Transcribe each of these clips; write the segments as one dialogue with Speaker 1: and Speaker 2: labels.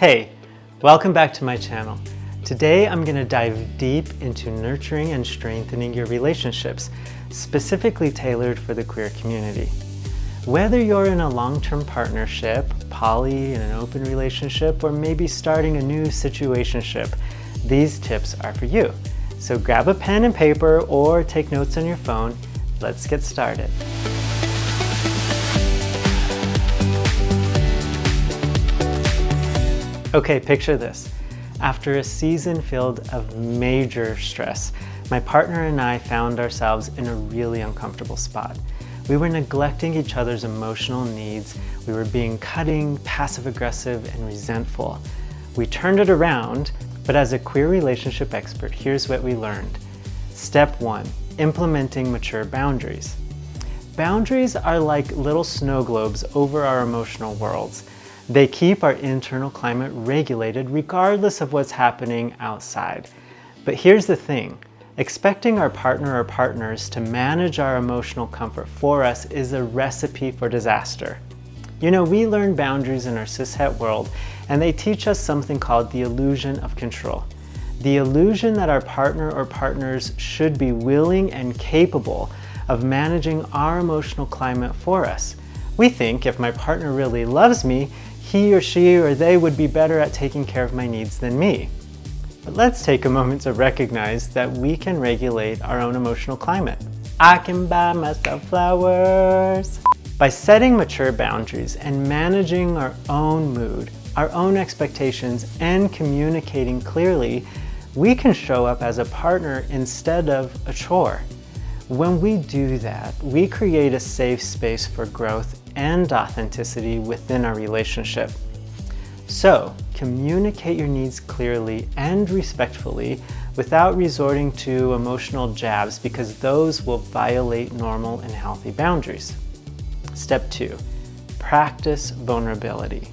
Speaker 1: Hey, welcome back to my channel. Today I'm going to dive deep into nurturing and strengthening your relationships, specifically tailored for the queer community. Whether you're in a long-term partnership, poly, in an open relationship, or maybe starting a new situationship, these tips are for you. So grab a pen and paper or take notes on your phone. Let's get started. Okay, picture this. After a season filled of major stress, my partner and I found ourselves in a really uncomfortable spot. We were neglecting each other's emotional needs. We were being cutting, passive-aggressive, and resentful. We turned it around, but as a queer relationship expert, here's what we learned. Step 1, implementing mature boundaries. Boundaries are like little snow globes over our emotional worlds. They keep our internal climate regulated regardless of what's happening outside. But here's the thing, expecting our partner or partners to manage our emotional comfort for us is a recipe for disaster. You know, we learn boundaries in our cishet world, and they teach us something called the illusion of control. The illusion that our partner or partners should be willing and capable of managing our emotional climate for us. We think if my partner really loves me, he or she or they would be better at taking care of my needs than me. But let's take a moment to recognize that we can regulate our own emotional climate. I can buy myself flowers. By setting mature boundaries and managing our own mood, our own expectations, and communicating clearly, we can show up as a partner instead of a chore. When we do that, we create a safe space for growth and authenticity within our relationship. So, communicate your needs clearly and respectfully without resorting to emotional jabs, because those will violate normal and healthy boundaries. Step 2, practice vulnerability.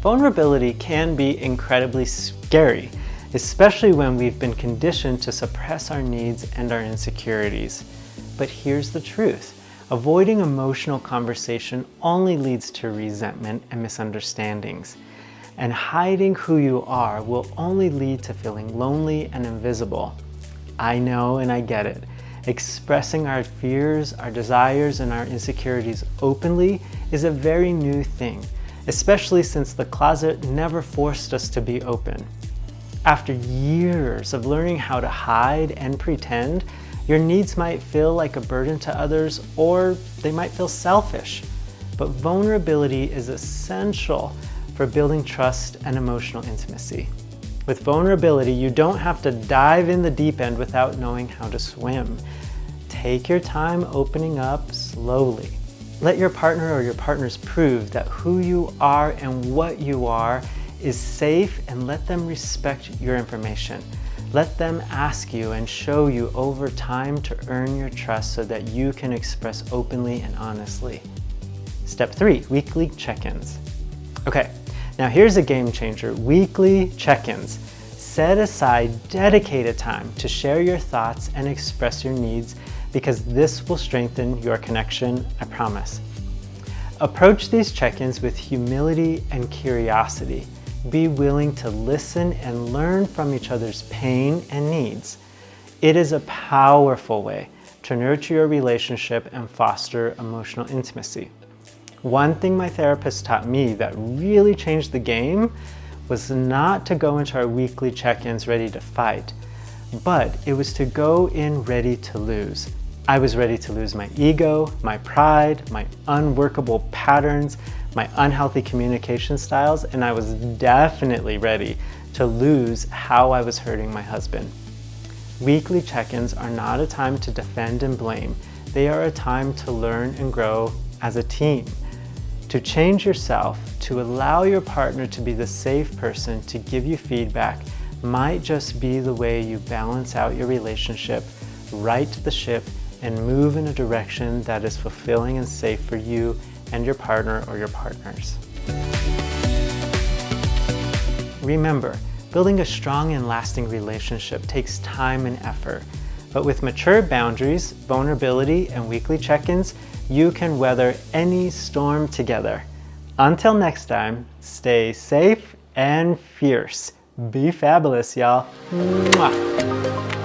Speaker 1: Vulnerability can be incredibly scary, especially when we've been conditioned to suppress our needs and our insecurities. But here's the truth. Avoiding emotional conversation only leads to resentment and misunderstandings. And hiding who you are will only lead to feeling lonely and invisible. I know and I get it. Expressing our fears, our desires, and our insecurities openly is a very new thing, especially since the closet never forced us to be open. After years of learning how to hide and pretend, your needs might feel like a burden to others, or they might feel selfish. But vulnerability is essential for building trust and emotional intimacy. With vulnerability, you don't have to dive in the deep end without knowing how to swim. Take your time opening up slowly. Let your partner or your partners prove that who you are and what you are is safe, and let them respect your information. Let them ask you and show you over time to earn your trust so that you can express openly and honestly. Step 3, weekly check-ins. Okay, now here's a game changer, weekly check-ins. Set aside dedicated time to share your thoughts and express your needs, because this will strengthen your connection, I promise. Approach these check-ins with humility and curiosity. Be willing to listen and learn from each other's pain and needs. It is a powerful way to nurture your relationship and foster emotional intimacy. One thing my therapist taught me that really changed the game was not to go into our weekly check-ins ready to fight, but it was to go in ready to lose. I was ready to lose my ego, my pride, my unworkable patterns, my unhealthy communication styles, and I was definitely ready to lose how I was hurting my husband. Weekly check-ins are not a time to defend and blame. They are a time to learn and grow as a team. To change yourself, to allow your partner to be the safe person to give you feedback, might just be the way you balance out your relationship, right the ship, and move in a direction that is fulfilling and safe for you and your partner or your partners. Remember, building a strong and lasting relationship takes time and effort, but with mature boundaries, vulnerability, and weekly check-ins, you can weather any storm together. Until next time, stay safe and fierce. Be fabulous, y'all. Mwah.